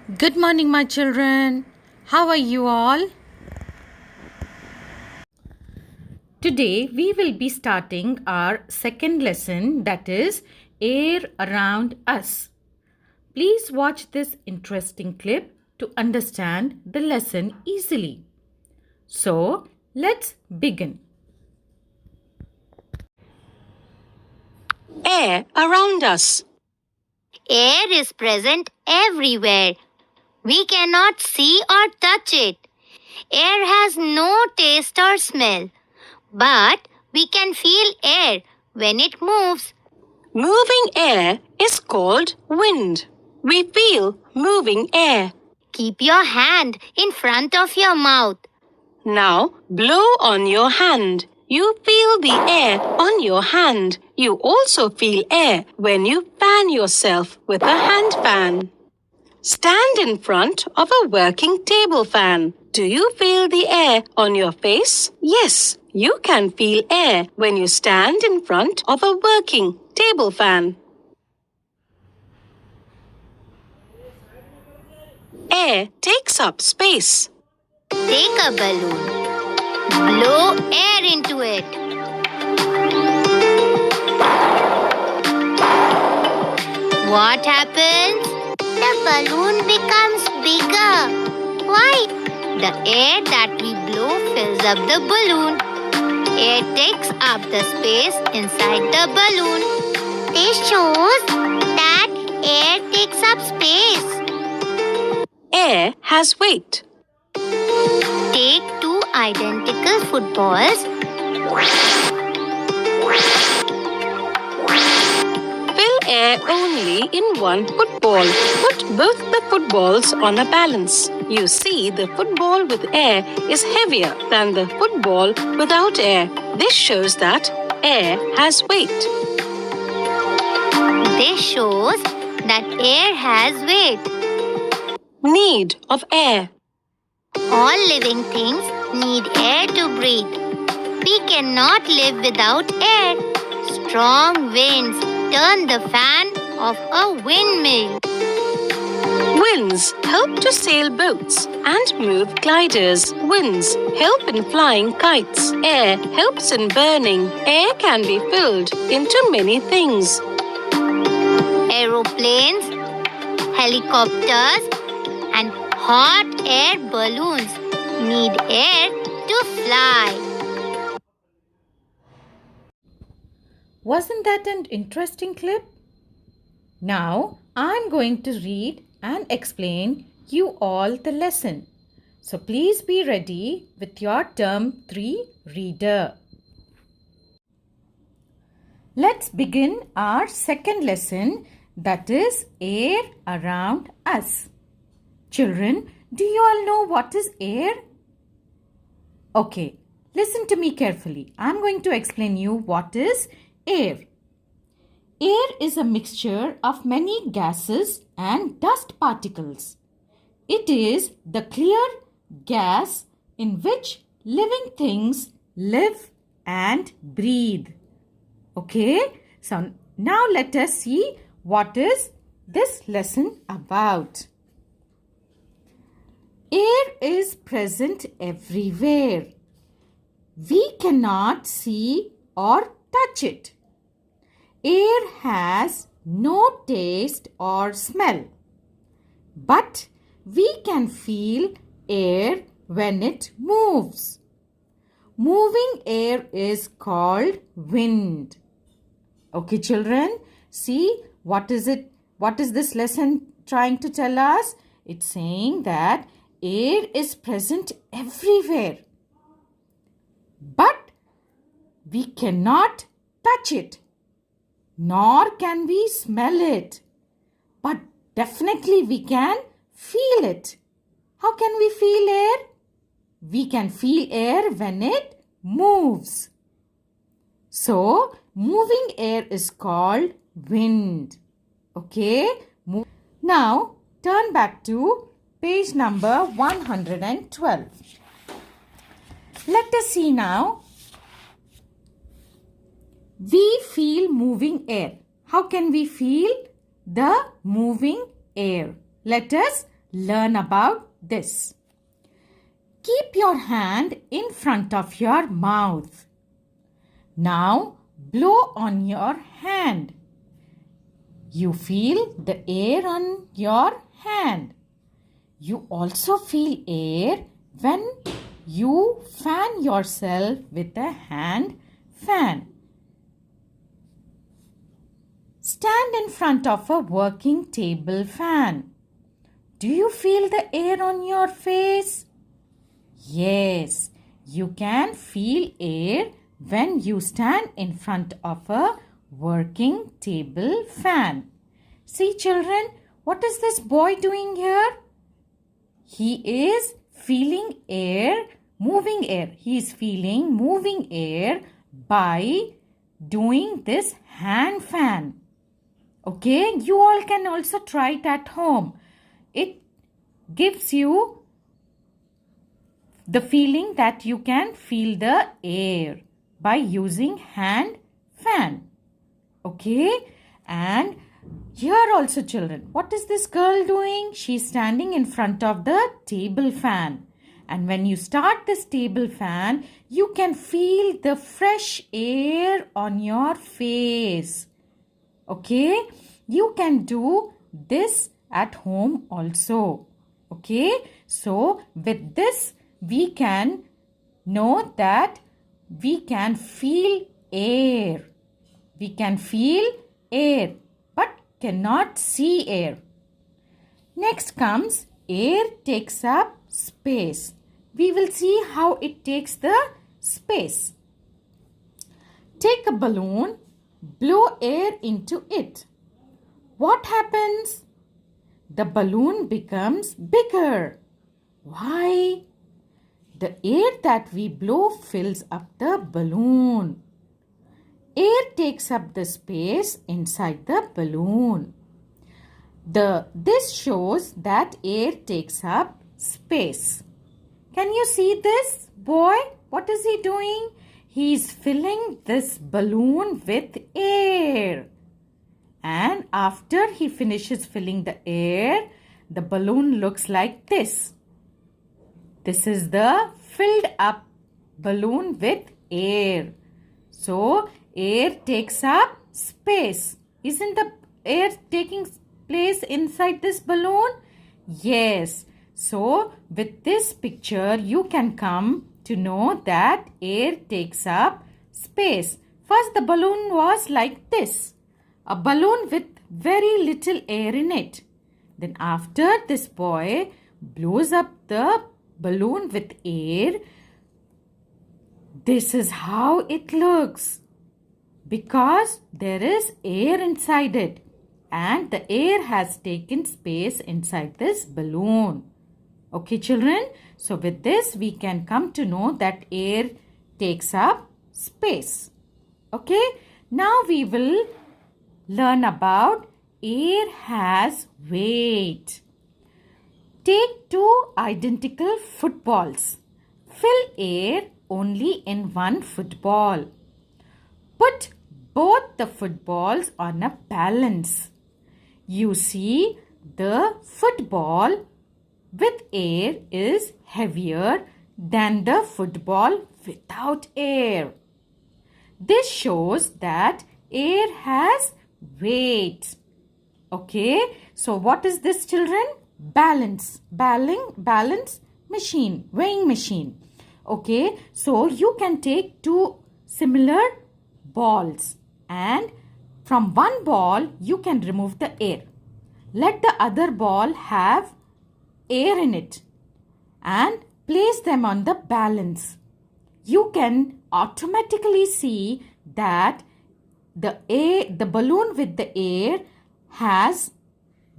Good morning, my children. How are you all? Today, we will be starting our second lesson, that is Air Around Us. Please watch this interesting clip to understand the lesson easily. So, let's begin. Air around us. Air is present everywhere. We cannot see or touch it. Air has no taste or smell, but we can feel air when it moves. Moving air is called wind. We feel moving air. Keep your hand in front of your mouth. Now blow on your hand. You feel the air on your hand. You also feel air when you fan yourself with a hand fan. Stand in front of a working table fan. Do you feel the air on your face? Yes, you can feel air when you stand in front of a working table fan. Air takes up space. Take a balloon. Blow air into it. What happens? The balloon becomes bigger. Why? The air that we blow fills up the balloon. Air takes up the space inside the balloon. This shows that air takes up space. Air has weight. Take two identical footballs. Fill air only in one football. Put both the footballs on a balance. You see, the football with air is heavier than the football without air. This shows that air has weight. This shows that air has weight. Need of air. All living things need air to breathe. We cannot live without air. Strong winds turn the fan of a windmill. Winds help to sail boats and move gliders. Winds help in flying kites. Air helps in burning. Air can be filled into many things. Aeroplanes, helicopters, and hot air balloons need air to fly. Wasn't that an interesting clip? Now, I'm going to read and explain you all the lesson. So please be ready with your term 3 reader. Let's begin our second lesson, that is air around us. Children, do you all know what is air? Okay, listen to me carefully. I'm going to explain you what is air. Air is a mixture of many gases and dust particles. It is the clear gas in which living things live and breathe. Okay, so now let us see what is this lesson about. Air is present everywhere. We cannot see or touch it. Air has no taste or smell, but we can feel air when it moves. Moving air is called wind. Okay, children, see what is it? What is this lesson trying to tell us? It's saying that air is present everywhere, but we cannot touch it, nor can we smell it, but definitely we can feel it. How can we feel air? We can feel air when it moves. So, moving air is called wind. Okay? Now, turn back to page number 112. Let us see now. We feel moving air. How can we feel the moving air? Let us learn about this. Keep your hand in front of your mouth. Now blow on your hand. You feel the air on your hand. You also feel air when you fan yourself with a hand fan. Stand in front of a working table fan. Do you feel the air on your face? Yes, you can feel air when you stand in front of a working table fan. See children, what is this boy doing here? He is feeling air, moving air. He is feeling moving air by doing this hand fan. Okay, you all can also try it at home. It gives you the feeling that you can feel the air by using hand fan. Okay, and here also children, what is this girl doing? She's standing in front of the table fan. And when you start this table fan, you can feel the fresh air on your face. Okay, you can do this at home also. Okay, so with this we can know that we can feel air. We can feel air but cannot see air. Next comes air takes up space. We will see how it takes the space. Take a balloon, blow air into it. What happens? The balloon becomes bigger. Why? The air that we blow fills up the balloon. Air takes up the space inside the balloon. This shows that air takes up space. Can you see this boy? What is he doing? He is filling this balloon with air. And after he finishes filling the air, the balloon looks like this. This is the filled up balloon with air. So, air takes up space. Isn't the air taking place inside this balloon? Yes. So, with this picture, you can come to know that air takes up space. First, the balloon was like this. A balloon with very little air in it. Then after this boy blows up the balloon with air, this is how it looks. Because there is air inside it. And the air has taken space inside this balloon. Okay children, so with this we can come to know that air takes up space. Okay, now we will learn about air has weight. Take two identical footballs. Fill air only in one football. Put both the footballs on a balance. You see, the football with air is heavier than the football without air. This shows that air has weight. Okay, so what is this children? Balance machine, weighing machine. Okay, so you can take two similar balls and from one ball you can remove the air. Let the other ball have air in it and place them on the balance. You can automatically see that the balloon with the air has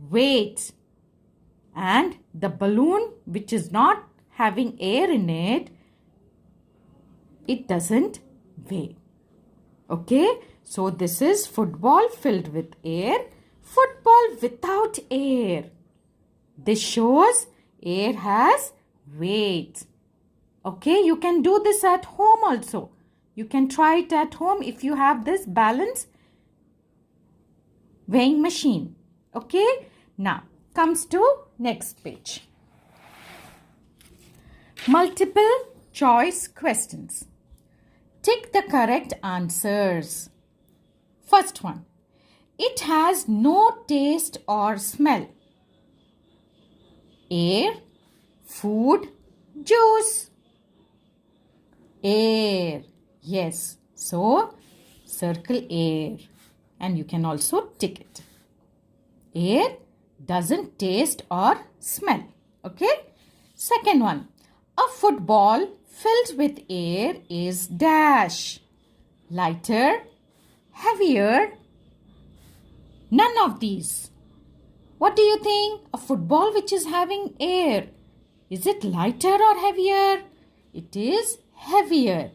weight and the balloon which is not having air in it, it doesn't weigh. Okay, so this is football filled with air, football without air. This shows air has weight. Okay, you can do this at home also. You can try it at home if you have this balance weighing machine. Okay, now comes to next page. Multiple choice questions. Tick the correct answers. First one. It has no taste or smell. Air, food, juice. Air. Yes. So, circle air. And you can also tick it. Air doesn't taste or smell. Okay. Second one. A football filled with air is dash. Lighter, heavier. None of these. What do you think? A football which is having air. Is it lighter or heavier? It is heavier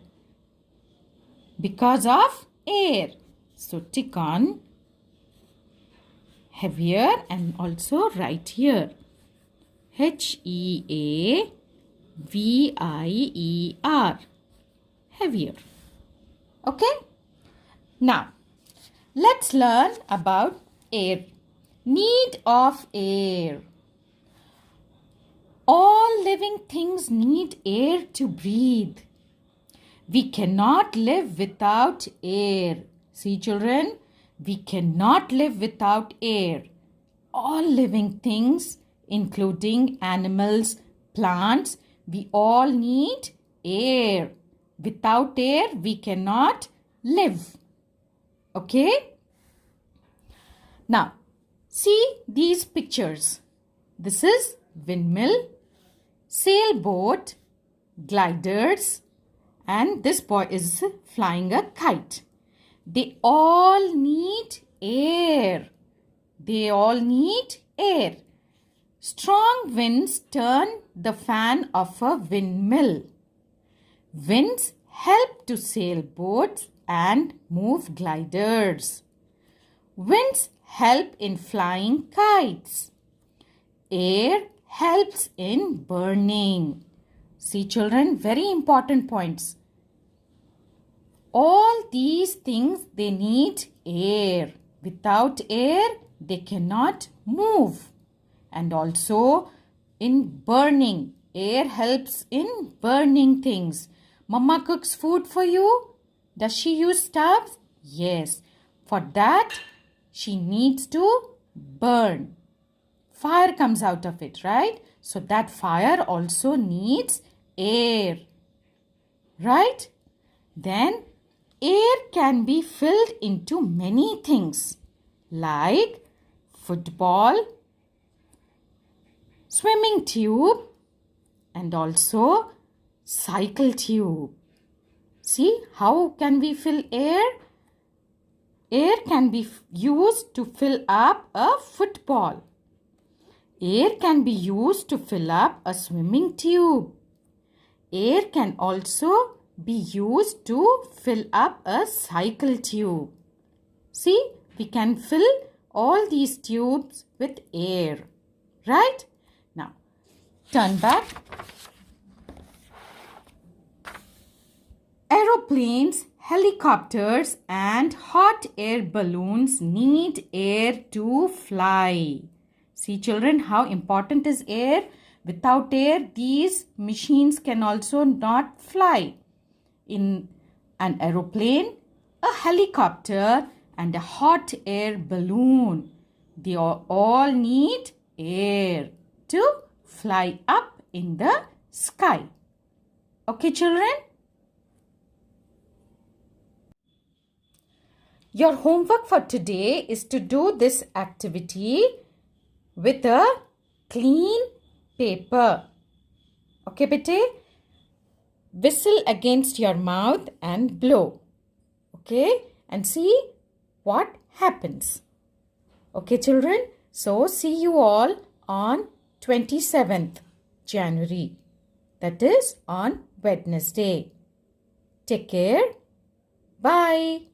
because of air. So tick on heavier and also write here. Heavier. Heavier. Okay? Now, let's learn about air. Need of air. All living things need air to breathe. We cannot live without air. See, children, we cannot live without air. All living things, including animals, plants, we all need air. Without air, we cannot live. Okay? Now, see these pictures. This is windmill, sailboat, gliders, and this boy is flying a kite. They all need air. They all need air. Strong winds turn the fan of a windmill. Winds help to sail boats and move gliders. Winds help in flying kites. Air helps in burning. See, children, very important points. All these things, they need air. Without air, they cannot move. And also in burning. Air helps in burning things. Mama cooks food for you. Does she use stoves? Yes. For that, she needs to burn. Fire comes out of it, right? So that fire also needs air. Right? Then air can be filled into many things like football, swimming tube, and also cycle tube. See, how can we fill air? Air can be used to fill up a football. Air can be used to fill up a swimming tube. Air can also be used to fill up a cycle tube. See, we can fill all these tubes with air. Right? Now, turn back. Aeroplanes, helicopters and hot air balloons need air to fly. See, children, how important is air? Without air, these machines can also not fly. In an aeroplane, a helicopter and a hot air balloon, they all need air to fly up in the sky. Okay, children? Your homework for today is to do this activity with a clean paper. Okay, bete? Whistle against your mouth and blow. Okay? And see what happens. Okay, children? So, see you all on 27th January. That is on Wednesday. Take care. Bye.